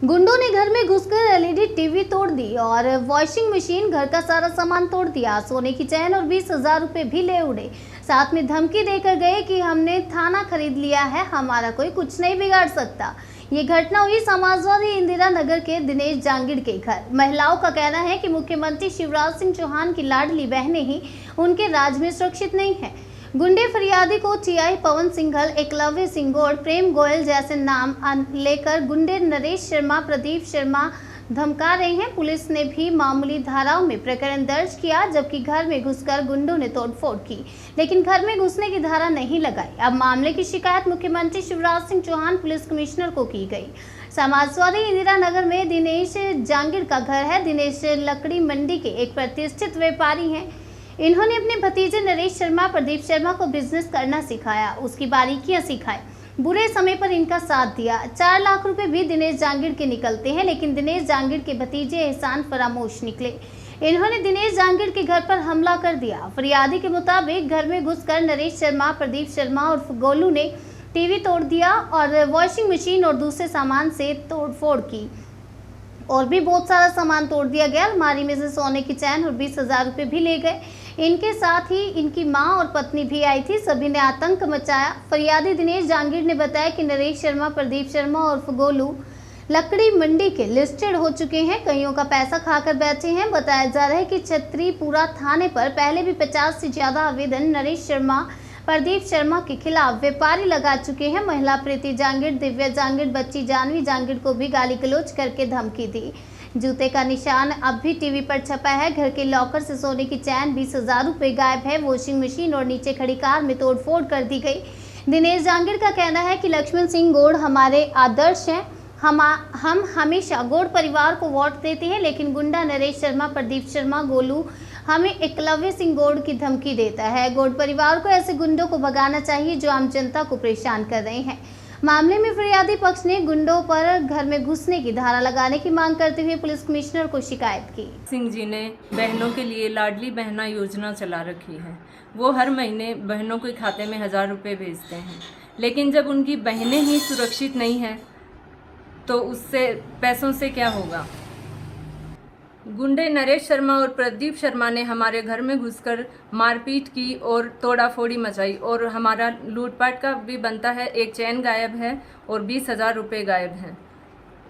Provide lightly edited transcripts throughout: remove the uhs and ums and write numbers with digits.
गुंडों ने घर में घुसकर एलईडी टीवी तोड़ दी और वॉशिंग मशीन, घर का सारा सामान तोड़ दिया। सोने की चैन और 20,000 रुपए भी ले उड़े। साथ में धमकी देकर गए कि हमने थाना खरीद लिया है, हमारा कोई कुछ नहीं बिगाड़ सकता। ये घटना हुई समाजवादी इंदिरा नगर के दिनेश जांगिड़ के घर। महिलाओं का कहना है कि मुख्यमंत्री शिवराज सिंह चौहान की लाडली बहनें ही उनके राज में सुरक्षित नहीं है। गुंडे फरियादी को टीआई पवन सिंघल, एकलव्य सिंह गौड़, प्रेम गोयल जैसे नाम लेकर गुंडे नरेश शर्मा, प्रदीप शर्मा धमका रहे हैं। पुलिस ने भी मामूली धाराओं में प्रकरण दर्ज किया, जबकि घर में घुसकर गुंडों ने तोड़फोड़ की, लेकिन घर में घुसने की धारा नहीं लगाई। अब मामले की शिकायत मुख्यमंत्री शिवराज सिंह चौहान पुलिस कमिश्नर को की गई। समाजवादी इंदिरा नगर में दिनेश जांगिड़ का घर है। दिनेश लकड़ी मंडी के एक प्रतिष्ठित व्यापारी हैं। इन्होंने अपने भतीजे नरेश शर्मा, प्रदीप शर्मा को बिजनेस करना सिखाया, उसकी बारीकियां सिखाई, बुरे समय पर इनका साथ दिया। 4 लाख रुपए भी दिनेश जांगिड़ के निकलते हैं, लेकिन दिनेश जांगिड़ के भतीजे एहसान फरामोश निकले। इन्होंने दिनेश जांगिड़ के घर पर हमला कर दिया। फरियादी के मुताबिक घर में घुसकर नरेश शर्मा, प्रदीप शर्मा और गोलू ने टीवी तोड़ दिया और वॉशिंग मशीन और दूसरे सामान से तोड़फोड़ की और भी बहुत सारा सामान तोड़ दिया गया। अलमारी में से सोने की चैन और 20,000 रुपए भी ले गए। इनके साथ ही इनकी मां और पत्नी भी आई थी। सभी ने आतंक मचाया। फरियादी दिनेश जांगिड़ ने बताया कि नरेश शर्मा, प्रदीप शर्मा और गोलू लकड़ी मंडी के लिस्टेड हो चुके हैं, कईयों का पैसा खाकर बैठे हैं। बताया जा रहा है कि छतरीपुरा थाने पर पहले भी 50 से ज्यादा आवेदन नरेश शर्मा, प्रदीप शर्मा के खिलाफ व्यापारी लगा चुके हैं। महिला प्रीति जांगिड़, दिव्या जांगिड़, बच्ची जानवी जांगिड़ को भी गाली गलौज करके धमकी दी। जूते का निशान अब भी टीवी पर छपा है। घर के लॉकर से सोने की चैन, 20,000 रुपए गायब है। वॉशिंग मशीन और नीचे खड़ी कार में तोड़फोड़ कर दी गई। दिनेश जांगिड़ का कहना है कि लक्ष्मण सिंह गौड़ हमारे आदर्श हैं। हम हमेशा गौड़ परिवार को वोट देते हैं, लेकिन गुंडा नरेश शर्मा, प्रदीप शर्मा, गोलू हमें एकलव्य सिंह गौड़ की धमकी देता है। गौड़ परिवार को ऐसे गुंडों को भगाना चाहिए जो आम जनता को परेशान कर रहे हैं। मामले में फरियादी पक्ष ने गुंडों पर घर में घुसने की धारा लगाने की मांग करते हुए पुलिस कमिश्नर को शिकायत की। सिंह जी ने बहनों के लिए लाडली बहना योजना चला रखी है। वो हर महीने बहनों के खाते में 1,000 रुपये भेजते हैं, लेकिन जब उनकी बहनें ही सुरक्षित नहीं हैं तो उससे पैसों से क्या होगा। गुंडे नरेश शर्मा और प्रदीप शर्मा ने हमारे घर में घुसकर मारपीट की और तोड़ाफोड़ी मचाई और हमारा लूटपाट का भी बनता है। एक चैन गायब है और 20,000 रुपये गायब हैं।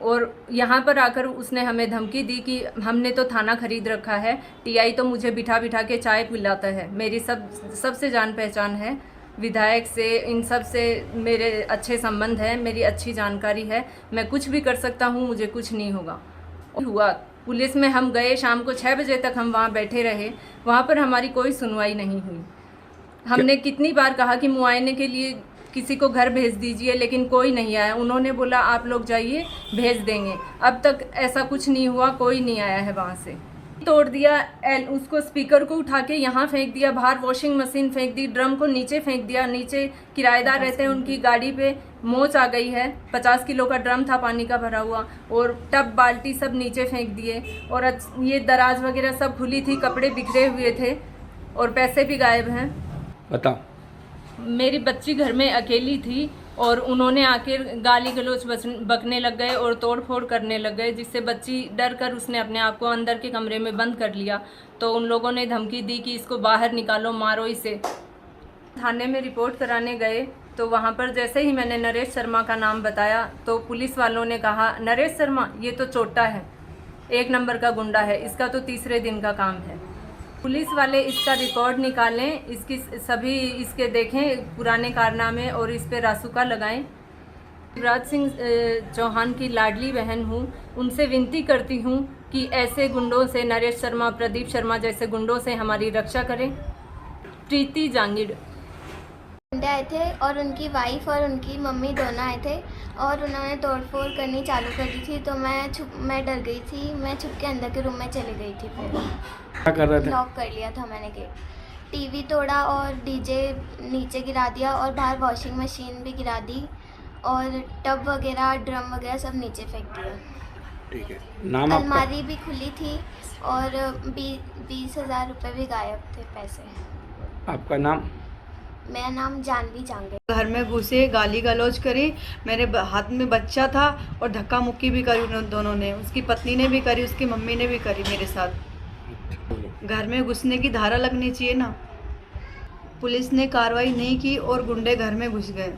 और यहाँ पर आकर उसने हमें धमकी दी कि हमने तो थाना खरीद रखा है, टीआई तो मुझे बिठा बिठा के चाय पिलाता है। मेरी सबसे जान पहचान है, विधायक से, इन सब से मेरे अच्छे संबंध हैं, मेरी अच्छी जानकारी है। मैं कुछ भी कर सकता हूँ, मुझे कुछ नहीं हुआ। पुलिस में हम गए, शाम को 6 बजे तक हम वहाँ बैठे रहे। वहाँ पर हमारी कोई सुनवाई नहीं हुई। हमने कितनी बार कहा कि मुआयने के लिए किसी को घर भेज दीजिए, लेकिन कोई नहीं आया। उन्होंने बोला आप लोग जाइए, भेज देंगे। अब तक ऐसा कुछ नहीं हुआ, कोई नहीं आया है। वहाँ से तोड़ दिया, उसको स्पीकर को उठा के यहाँ फेंक दिया, बाहर वॉशिंग मशीन फेंक दी, ड्रम को नीचे फेंक दिया। नीचे किराएदार रहते हैं, उनकी गाड़ी पे मोच आ गई है। 50 किलो का ड्रम था पानी का भरा हुआ, और टब बाल्टी सब नीचे फेंक दिए। और ये दराज वगैरह सब खुली थी, कपड़े बिखरे हुए थे और पैसे भी गायब हैं। बताओ। मेरी बच्ची घर में अकेली थी और उन्होंने आकर गाली गलौज बकने लग गए और तोड़फोड़ करने लग गए, जिससे बच्ची डर कर उसने अपने आप को अंदर के कमरे में बंद कर लिया। तो उन लोगों ने धमकी दी कि इसको बाहर निकालो, मारो इसे। थाने में रिपोर्ट कराने गए तो वहाँ पर जैसे ही मैंने नरेश शर्मा का नाम बताया तो पुलिस वालों ने कहा नरेश शर्मा ये तो चोटा है, 1 नंबर का गुंडा है, इसका तो तीसरे दिन का काम है। पुलिस वाले इसका रिकॉर्ड निकालें, इसकी सभी इसके देखें पुराने कारनामे और इस पे रासुका लगाएं। शिवराज सिंह चौहान की लाडली बहन हूँ, उनसे विनती करती हूँ कि ऐसे गुंडों से, नरेश शर्मा, प्रदीप शर्मा जैसे गुंडों से हमारी रक्षा करें। प्रीति जांगिड़ गुंडे आए थे और उनकी वाइफ और उनकी मम्मी दोनों आए थे और उन्होंने तोड़फोड़ करनी चालू कर दी थी। तो मैं डर गई थी, मैं छुप के अंदर के रूम में चली गई थी। फिर क्या कर रहे थे? लॉक कर लिया था मैंने गेट। टीवी तोड़ा और डीजे नीचे गिरा दिया और बाहर वॉशिंग मशीन भी गिरा दी और टब वगैरह, ड्रम वगैरह सब नीचे फेंक दिया। ठीक है। नाम आपका? अलमारी भी खुली थी और 20,000 रुपये भी गायब थे पैसे। आपका नाम? मेरा नाम जानवी जांगे। घर में घुसे, गाली गलौज करी, मेरे हाथ में बच्चा था और धक्का मुक्की भी करी उन दोनों ने। उसकी पत्नी ने भी करी, उसकी मम्मी ने भी करी मेरे साथ। घर में घुसने की धारा लगनी चाहिए ना। पुलिस ने कार्रवाई नहीं की और गुंडे घर में घुस गए।